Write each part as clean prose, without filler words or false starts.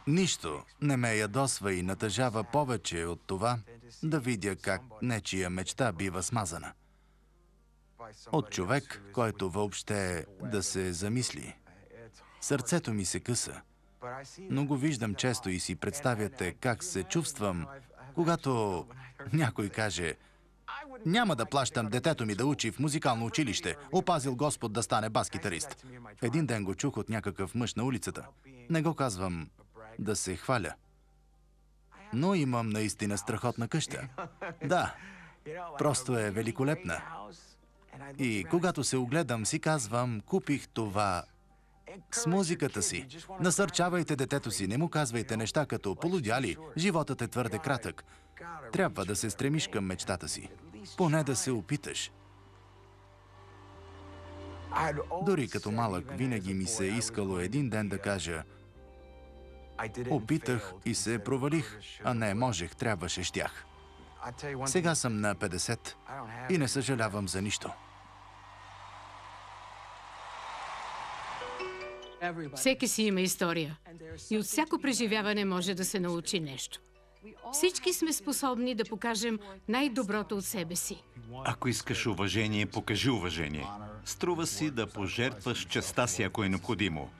Нищо не ме ядосва и натъжава повече от това да видя как нечия мечта бива смазана. От човек, който въобще да се замисли. Сърцето ми се къса, но го виждам често и си представяте как се чувствам, когато някой каже: няма да плащам детето ми да учи в музикално училище, опазил Господ да стане бас-китарист. Един ден го чух от някакъв мъж на улицата. Не го казвам да се хваля, но имам наистина страхотна къща. Да, просто е великолепна. И когато се огледам, си казвам: купих това с музиката си. Насърчавайте детето си, не му казвайте неща като: полудяли, животът е твърде кратък. Трябва да се стремиш към мечтата си. Поне да се опиташ. Дори като малък винаги ми се е искало един ден да кажа: опитах и се провалих, а не можех, трябваше, щях. Сега съм на 50 и не съжалявам за нищо. Всеки си има история. И от всяко преживяване може да се научи нещо. Всички сме способни да покажем най-доброто от себе си. Ако искаш уважение, покажи уважение. Струва си да пожертваш честта си, ако е необходимо.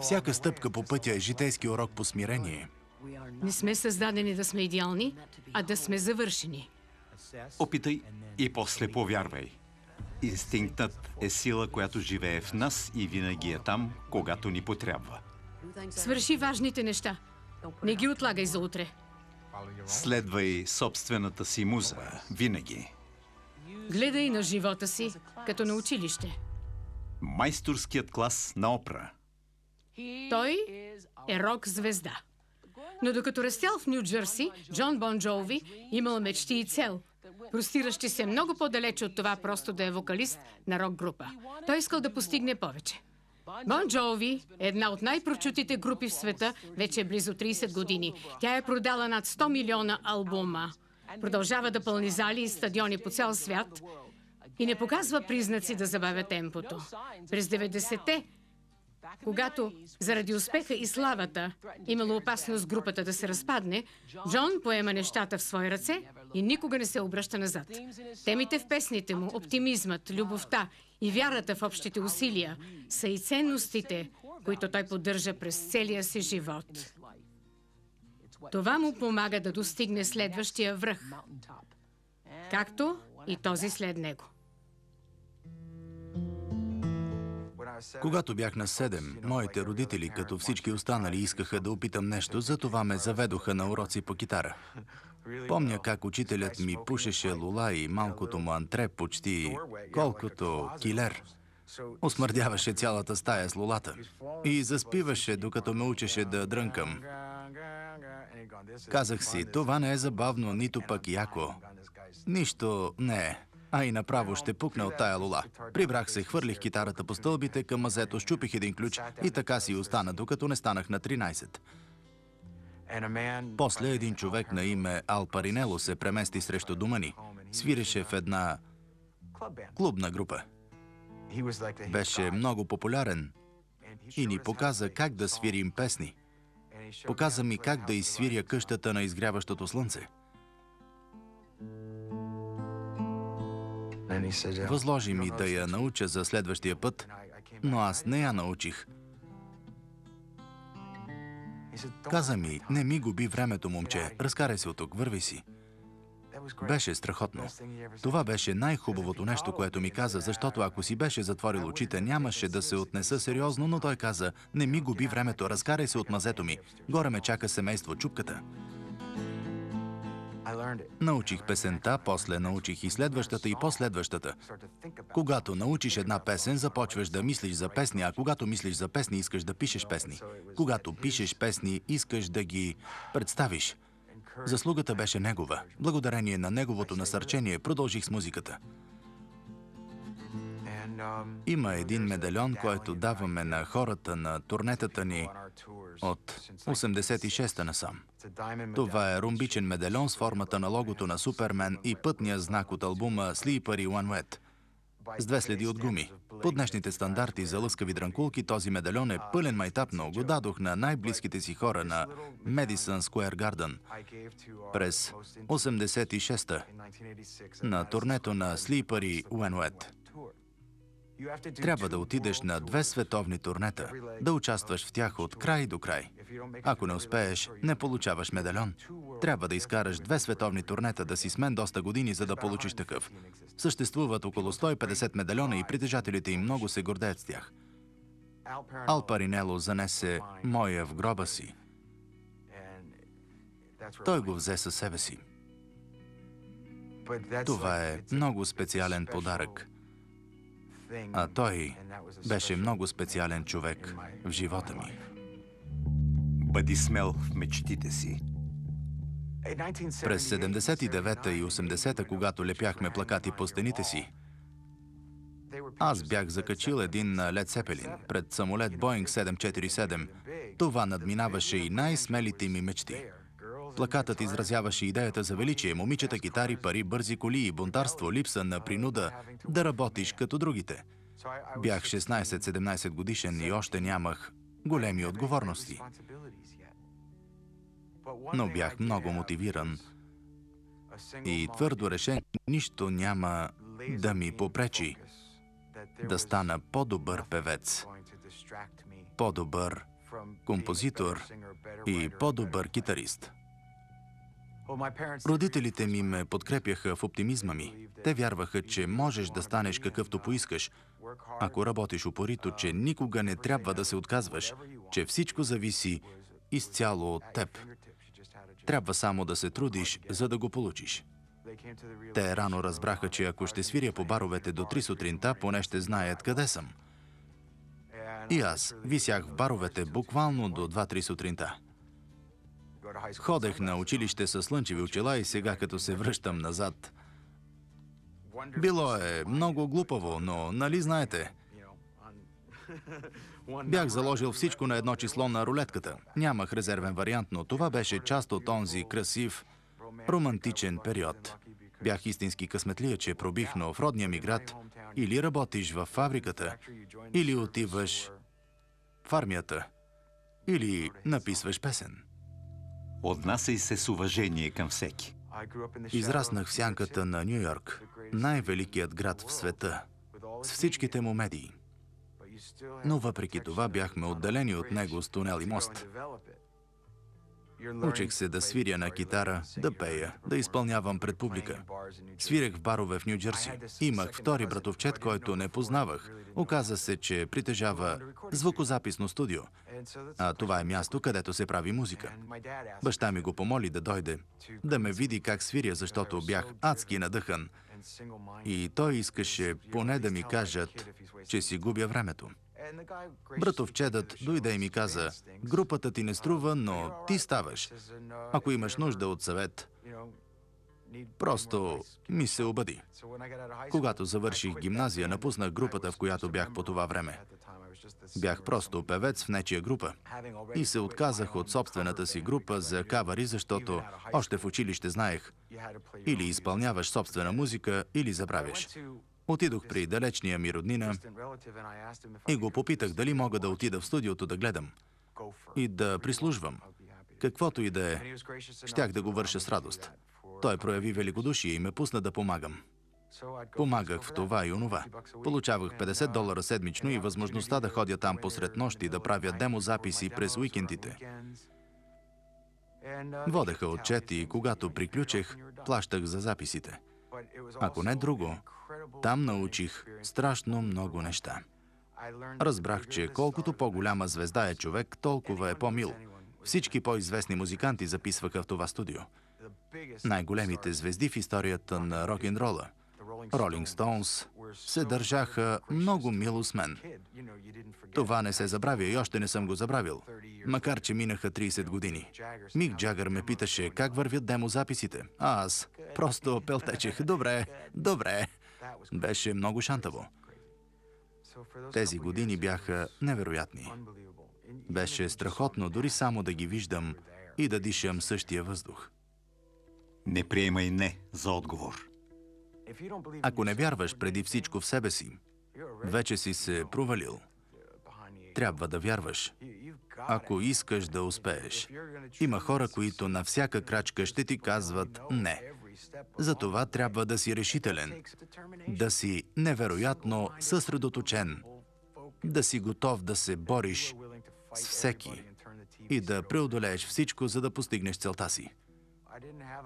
Всяка стъпка по пътя е житейски урок по смирение. Не сме създадени да сме идеални, а да сме завършени. Опитай и после повярвай. Инстинктът е сила, която живее в нас и винаги е там, когато ни потрябва. Свърши важните неща. Не ги отлагай за утре. Следвай собствената си муза, винаги. Гледай на живота си, като на училище. Майсторският клас на опера. Той е рок-звезда. Но докато растял в Ню-Джърси, Джон Бон Джови имал мечти и цел, простиращи се много по-далече от това просто да е вокалист на рок-група. Той искал да постигне повече. Бон Джови е една от най-прочутите групи в света вече близо 30 години. Тя е продала над 100 милиона албума. Продължава да пълни зали и стадиони по цял свят и не показва признаци да забавя темпото. През 90-те, когато заради успеха и славата имало опасност групата да се разпадне, Джон поема нещата в свои ръце и никога не се обръща назад. Темите в песните му, оптимизмът, любовта и вярата в общите усилия са и ценностите, които той поддържа през целия си живот. Това му помага да достигне следващия връх, както и този след него. Когато бях на 7, моите родители, като всички останали, искаха да опитам нещо, затова ме заведоха на уроци по китара. Помня как учителят ми пушеше лула и малкото му антре почти колкото килер. Осмърдяваше цялата стая с лулата и заспиваше, докато ме учеше да дрънкам. Казах си: това не е забавно, нито пък яко. Нищо не е. А и направо ще пукна от тая лула. Прибрах се, хвърлих китарата по стълбите към мазето, счупих един ключ и така си остана, докато не станах на 13. После един човек на име Ал Паринело се премести срещу дома ни. Свиреше в една клубна група. Беше много популярен и ни показа как да свирим песни. Показа ми как да изсвиря къщата на изгряващото слънце. Възложи ми да я науча за следващия път, но аз не я научих. Каза ми: не ми губи времето, момче, разкарай се от тук, върви си. Беше страхотно. Това беше най-хубавото нещо, което ми каза, защото ако си беше затворил очите, нямаше да се отнеса сериозно, но той каза: не ми губи времето, разкарай се от мазето ми. Горе ме чака семейство, чупката. Научих песента, после научих и следващата и последващата. Когато научиш една песен, започваш да мислиш за песни, а когато мислиш за песни, искаш да пишеш песни. Когато пишеш песни, искаш да ги представиш. Заслугата беше негова. Благодарение на неговото насърчение продължих с музиката. Има един медальон, който даваме на хората на турнетата ни от 86-та насам. Това е ромбичен медальон с формата на логото на Супермен и пътния знак от албума Sleeper и One Wet. с 2 следи от гуми. По днешните стандарти за лъскави дрънкулки този медальон е пълен майтап, но го дадох на най-близките си хора на Madison Square Garden през 86-та на турнето на Slippery When Wet. Трябва да отидеш на 2 световни турнета, да участваш в тях от край до край. Ако не успееш, не получаваш медальон. Трябва да изкараш 2 световни турнета, да си с мен доста години, за да получиш такъв. Съществуват около 150 медальона и притежателите им много се гордеят с тях. Ал Паринело занесе моя в гроба си. Той го взе със себе си. Това е много специален подарък. А той беше много специален човек в живота ми. Бъди смел в мечтите си. През 79-та и 80-та, когато лепяхме плакати по стените си, аз бях закачил един на Лед Сепелин пред самолет Боинг 747. Това надминаваше и най-смелите ми мечти. Плакатът изразяваше идеята за величие, момичета, китари, пари, бързи коли и бунтарство, липса на принуда да работиш като другите. Бях 16-17 годишен и още нямах големи отговорности. Но бях много мотивиран и твърдо решен, нищо няма да ми попречи да стана по-добър певец, по-добър композитор и по-добър китарист. Родителите ми ме подкрепяха в оптимизма ми. Те вярваха, че можеш да станеш какъвто поискаш, ако работиш упорито, че никога не трябва да се отказваш, че всичко зависи изцяло от теб. Трябва само да се трудиш, за да го получиш. Те рано разбраха, че ако ще свиря по баровете до 3 сутринта, поне ще знаят къде съм. И аз висях в баровете буквално до 2-3 сутринта. Ходех на училище с слънчеви очила и сега, като се връщам назад, било е много глупаво, но нали знаете? Бях заложил всичко на едно число на рулетката. Нямах резервен вариант, но това беше част от онзи красив, романтичен период. Бях истински късметлия, че пробих, но в родния ми град или работиш във фабриката, или отиваш в армията, или написваш песен. Отнасяй се с уважение към всеки. Израснах в сянката на Ню Йорк, най-великият град в света, с всичките му медии. Но въпреки това бяхме отделени от него с тунел и мост. Учих се да свиря на китара, да пея, да изпълнявам пред публика. Свирех в барове в Ню Джерси. Имах втори братовчет, който не познавах. Оказа се, че притежава звукозаписно студио. А това е място, където се прави музика. Баща ми го помоли да дойде, да ме види как свиря, защото бях адски надъхан. И той искаше поне да ми кажат, че си губя времето. Братовчедът дойде и ми каза: групата ти не струва, но ти ставаш. Ако имаш нужда от съвет, просто ми се обади. Когато завърших гимназия, напуснах групата, в която бях по това време. Бях просто певец в нечия група и се отказах от собствената си група за кавари, защото още в училище знаех: или изпълняваш собствена музика, или забравяш. Отидох при далечния ми роднина и го попитах дали мога да отида в студиото да гледам и да прислужвам. Каквото и да е, щях да го върша с радост. Той прояви великодушие и ме пусна да помагам. Помагах в това и онова. Получавах $50 седмично и възможността да ходя там посред нощ и да правя демозаписи през уикендите. Водеха отчет и когато приключех, плащах за записите. Ако не друго, там научих страшно много неща. Разбрах, че колкото по-голяма звезда е човек, толкова е по-мил. Всички по-известни музиканти записваха в това студио. Най-големите звезди в историята на рок-н-рола, Ролинг Стоунс, се държаха много мило с мен. Това не се забравя и още не съм го забравил, макар че минаха 30 години. Мик Джагър ме питаше как вървят демозаписите, а аз просто пелтечех: добре, добре. Беше много шантаво. Тези години бяха невероятни. Беше страхотно дори само да ги виждам и да дишам същия въздух. Не приемай не за отговор. Ако не вярваш преди всичко в себе си, вече си се провалил. Трябва да вярваш. Ако искаш да успееш. Има хора, които на всяка крачка ще ти казват не. Затова трябва да си решителен, да си невероятно съсредоточен, да си готов да се бориш с всеки и да преодолееш всичко, за да постигнеш целта си.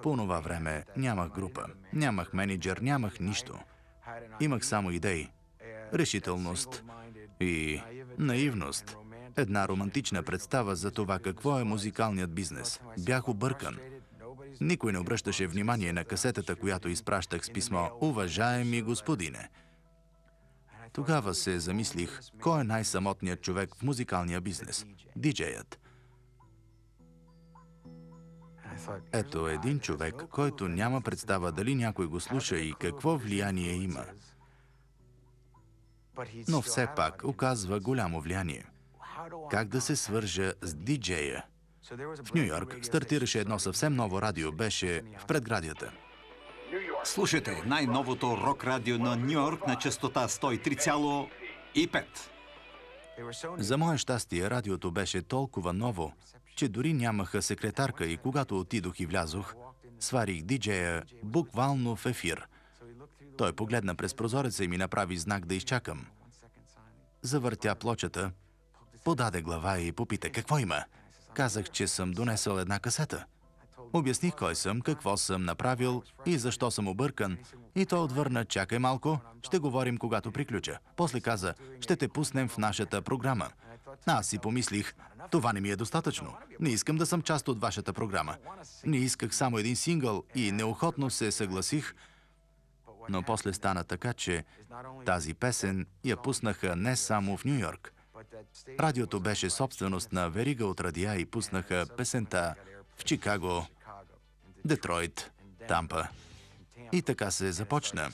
По онова време нямах група, нямах мениджър, нямах нищо. Имах само идеи, решителност и наивност. Една романтична представа за това какво е музикалният бизнес. Бях объркан. Никой не обръщаше внимание на касетата, която изпращах с писмо «Уважаеми господине». Тогава се замислих, кой е най-самотният човек в музикалния бизнес? Диджеят. Ето един човек, който няма представа дали някой го слуша и какво влияние има. Но все пак оказва голямо влияние. Как да се свържа с диджея? В Ню Йорк стартираше едно съвсем ново радио, беше в предградията. Слушайте най-новото рок-радио на Ню Йорк на честота 103,5. За мое щастие, радиото беше толкова ново, че дори нямаха секретарка и когато отидох и влязох, сварих диджея буквално в ефир. Той погледна през прозореца и ми направи знак да изчакам. Завъртя плочата, подаде глава и попита какво има. Казах, че съм донесъл една касета. Обясних кой съм, какво съм направил и защо съм объркан. И той отвърна, чакай малко, ще говорим когато приключа. После каза, ще те пуснем в нашата програма. Аз си помислих, това не ми е достатъчно. Не искам да съм част от вашата програма. Не исках само един сингъл и неохотно се съгласих, но после стана така, че тази песен я пуснаха не само в Ню Йорк. Радиото беше собственост на верига от радиа и пуснаха песента в Чикаго, Детройт, Тампа. И така се започна.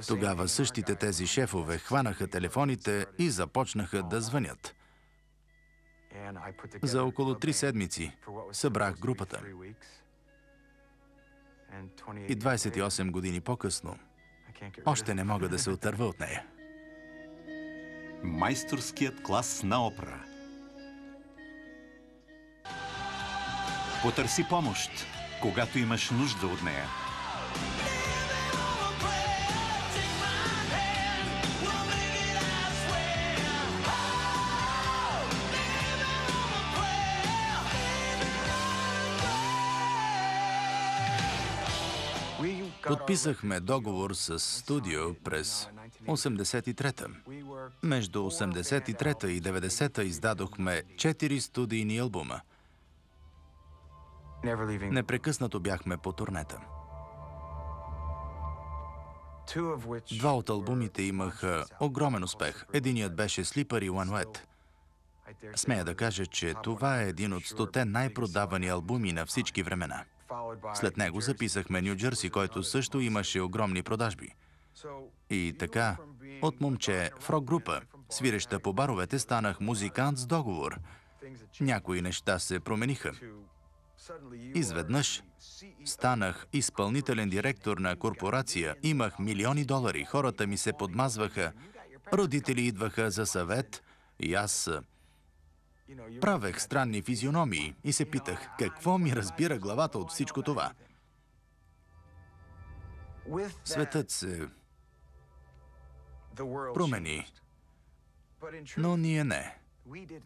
Тогава същите тези шефове хванаха телефоните и започнаха да звънят. За около 3 седмици събрах групата. И 28 години по-късно още не мога да се отърва от нея. Майсторският клас на опера. Потърси помощ, когато имаш нужда от нея. Подписахме договор с студио през 83-та. Между 83-та и 90-та издадохме 4 студийни албума. Непрекъснато бяхме по турнета. 2 от албумите имаха огромен успех. Единият беше Slippery When Wet. Смея да кажа, че това е един от 100-те най-продавани албуми на всички времена. След него записахме Ню Джърси, който също имаше огромни продажби. И така, от момче в рок-група, свиреща по баровете, станах музикант с договор. Някои неща се промениха. Изведнъж станах изпълнителен директор на корпорация, имах милиони долари, хората ми се подмазваха, родители идваха за съвет и аз правех странни физиономии и се питах, какво ми разбира главата от всичко това. Светът се промени, но ние не.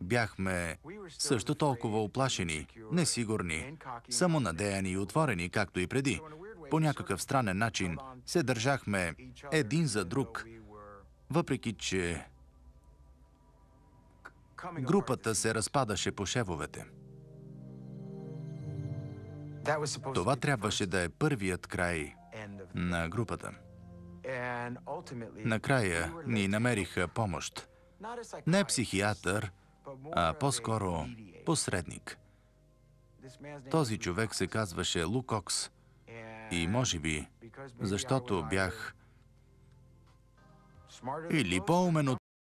Бяхме също толкова уплашени, несигурни, самонадеяни и отворени, както и преди. По някакъв странен начин се държахме един за друг, въпреки че групата се разпадаше по шевовете. Това трябваше да е първият край на групата. Накрая ни намериха помощ. Не психиатър, а по-скоро посредник. Този човек се казваше Лу Кокс. И може би, защото бях или по-умен от